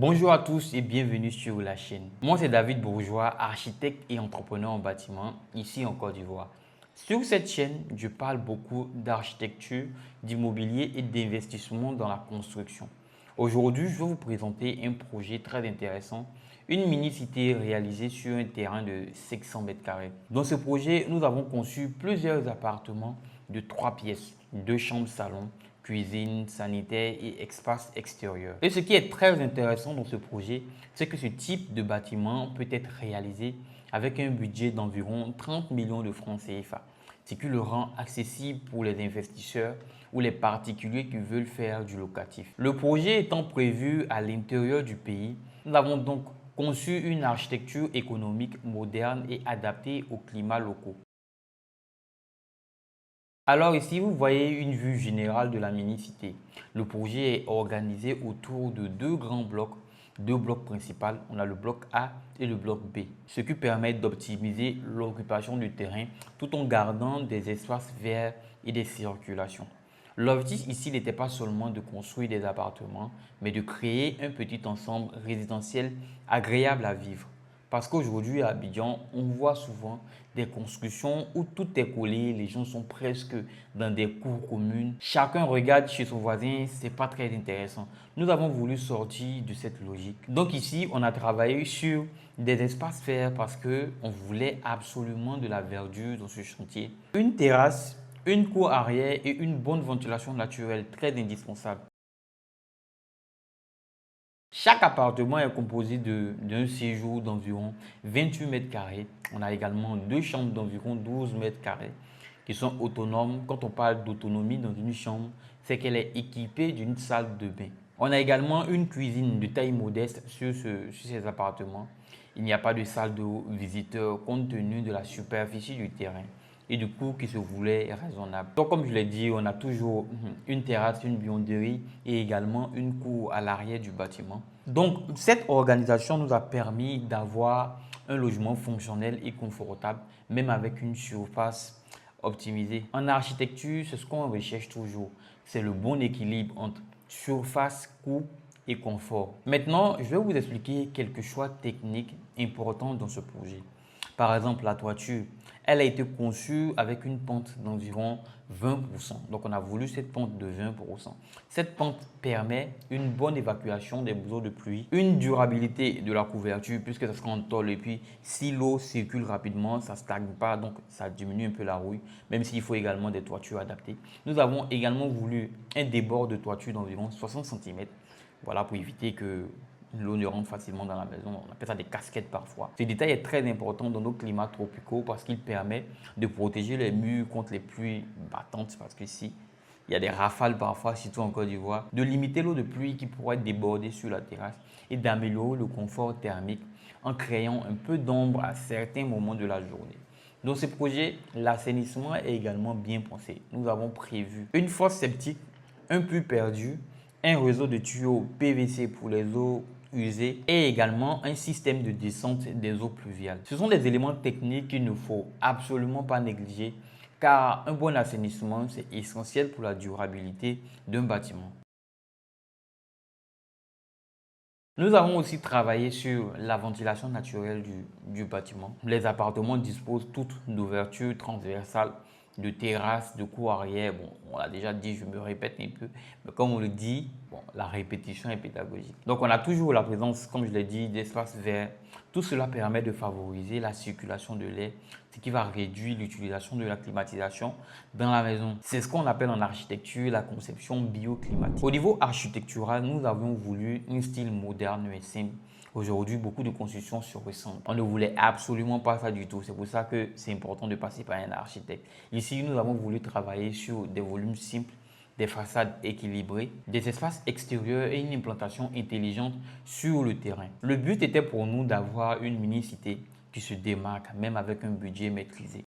Bonjour à tous et bienvenue sur la chaîne. Moi c'est David Bourgeois, architecte et entrepreneur en bâtiment ici en Côte d'Ivoire. Sur cette chaîne, je parle beaucoup d'architecture, d'immobilier et d'investissement dans la construction. Aujourd'hui, je vais vous présenter un projet très intéressant, une mini-cité réalisée sur un terrain de 500 mètres carrés. Dans ce projet, nous avons conçu plusieurs appartements de 3 pièces, 2 chambres salon, cuisine, sanitaire et espace extérieur. Et ce qui est très intéressant dans ce projet, c'est que ce type de bâtiment peut être réalisé avec un budget d'environ 30 millions de francs CFA, ce qui le rend accessible pour les investisseurs ou les particuliers qui veulent faire du locatif. Le projet étant prévu à l'intérieur du pays, nous avons donc conçu une architecture économique moderne et adaptée aux climats locaux. Alors ici, vous voyez une vue générale de la mini-cité. Le projet est organisé autour de deux blocs principaux. On a le bloc A et le bloc B, ce qui permet d'optimiser l'occupation du terrain tout en gardant des espaces verts et des circulations. L'objectif ici n'était pas seulement de construire des appartements, mais de créer un petit ensemble résidentiel agréable à vivre. Parce qu'aujourd'hui à Abidjan, on voit souvent des constructions où tout est collé, les gens sont presque dans des cours communes. Chacun regarde chez son voisin, c'est pas très intéressant. Nous avons voulu sortir de cette logique. Donc ici, on a travaillé sur des espaces verts parce qu'on voulait absolument de la verdure dans ce chantier. Une terrasse, une cour arrière et une bonne ventilation naturelle, très indispensable. Chaque appartement est composé d'un séjour d'environ 28 mètres carrés. On a également deux chambres d'environ 12 mètres carrés qui sont autonomes. Quand on parle d'autonomie dans une chambre, c'est qu'elle est équipée d'une salle de bain. On a également une cuisine de taille modeste sur ces appartements. Il n'y a pas de salle de visiteur compte tenu de la superficie du terrain et du coût qui se voulait raisonnable. Donc comme je l'ai dit, on a toujours une terrasse, une buanderie et également une cour à l'arrière du bâtiment. Donc cette organisation nous a permis d'avoir un logement fonctionnel et confortable, même avec une surface optimisée. En architecture, c'est ce qu'on recherche toujours. C'est le bon équilibre entre surface, coût et confort. Maintenant, je vais vous expliquer quelques choix techniques importants dans ce projet. Par exemple, la toiture, elle a été conçue avec une pente d'environ 20%. Donc, on a voulu cette pente de 20%. Cette pente permet une bonne évacuation des eaux de pluie, une durabilité de la couverture puisque ça sera en tôle et puis si l'eau circule rapidement, ça ne stagne pas, donc ça diminue un peu la rouille, même s'il faut également des toitures adaptées. Nous avons également voulu un débord de toiture d'environ 60 cm, voilà, pour éviter que l'eau ne rentre facilement dans la maison. On appelle ça des casquettes parfois. Ce détail est très important dans nos climats tropicaux parce qu'il permet de protéger les murs contre les pluies battantes parce qu'ici, il y a des rafales parfois, surtout en Côte d'Ivoire, de limiter l'eau de pluie qui pourrait déborder sur la terrasse et d'améliorer le confort thermique en créant un peu d'ombre à certains moments de la journée. Dans ce projet, l'assainissement est également bien pensé. Nous avons prévu une fosse septique, un puits perdu, un réseau de tuyaux PVC pour les eaux usées et également un système de descente des eaux pluviales. Ce sont des éléments techniques qu'il ne faut absolument pas négliger car un bon assainissement, c'est essentiel pour la durabilité d'un bâtiment. Nous avons aussi travaillé sur la ventilation naturelle du bâtiment. Les appartements disposent toutes d'ouvertures transversales, de terrasses, de cours arrière. Bon, on l'a déjà dit, je me répète un peu, mais comme on le dit, bon, la répétition est pédagogique. Donc on a toujours la présence, comme je l'ai dit, d'espaces verts. Tout cela permet de favoriser la circulation de l'air, ce qui va réduire l'utilisation de la climatisation dans la maison. C'est ce qu'on appelle en architecture la conception bioclimatique. Au niveau architectural, nous avons voulu un style moderne et simple. Aujourd'hui, beaucoup de constructions se ressemblent. On ne voulait absolument pas ça du tout. C'est pour ça que c'est important de passer par un architecte. Ici, nous avons voulu travailler sur des volumes simples, des façades équilibrées, des espaces extérieurs et une implantation intelligente sur le terrain. Le but était pour nous d'avoir une mini-cité qui se démarque même avec un budget maîtrisé.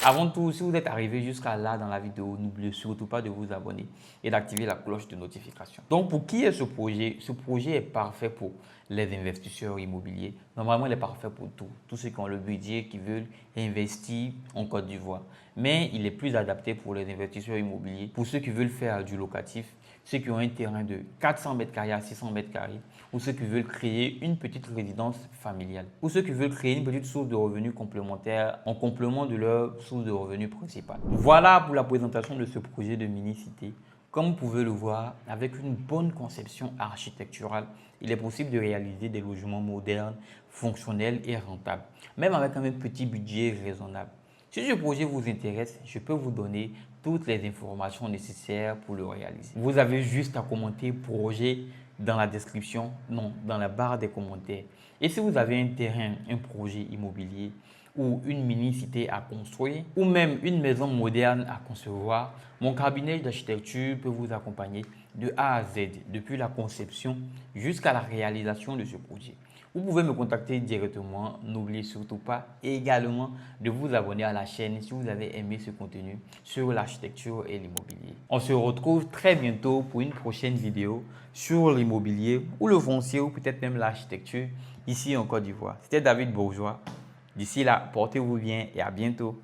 Avant tout, si vous êtes arrivé jusqu'à là dans la vidéo, n'oubliez surtout pas de vous abonner et d'activer la cloche de notification. Donc, pour qui est ce projet? Ce projet est parfait pour les investisseurs immobiliers. Normalement, il est parfait pour tous ceux qui ont le budget, qui veulent investir en Côte d'Ivoire. Mais il est plus adapté pour les investisseurs immobiliers, pour ceux qui veulent faire du locatif, ceux qui ont un terrain de 400 mètres carrés à 600 mètres carrés, ou ceux qui veulent créer une petite résidence familiale, ou ceux qui veulent créer une petite source de revenus complémentaire en complément de leur source de revenus principale. Voilà pour la présentation de ce projet de mini-cité. Comme vous pouvez le voir, avec une bonne conception architecturale, il est possible de réaliser des logements modernes, fonctionnels et rentables, même avec un petit budget raisonnable. Si ce projet vous intéresse, je peux vous donner toutes les informations nécessaires pour le réaliser. Vous avez juste à commenter projet dans la description, non, dans la barre des commentaires. Et si vous avez un terrain, un projet immobilier ou une mini-cité à construire ou même une maison moderne à concevoir, mon cabinet d'architecture peut vous accompagner de A à Z, depuis la conception jusqu'à la réalisation de ce projet. Vous pouvez me contacter directement. N'oubliez surtout pas également de vous abonner à la chaîne si vous avez aimé ce contenu sur l'architecture et l'immobilier. On se retrouve très bientôt pour une prochaine vidéo sur l'immobilier ou le foncier ou peut-être même l'architecture ici en Côte d'Ivoire. C'était David Bourgeois. D'ici là, portez-vous bien et à bientôt.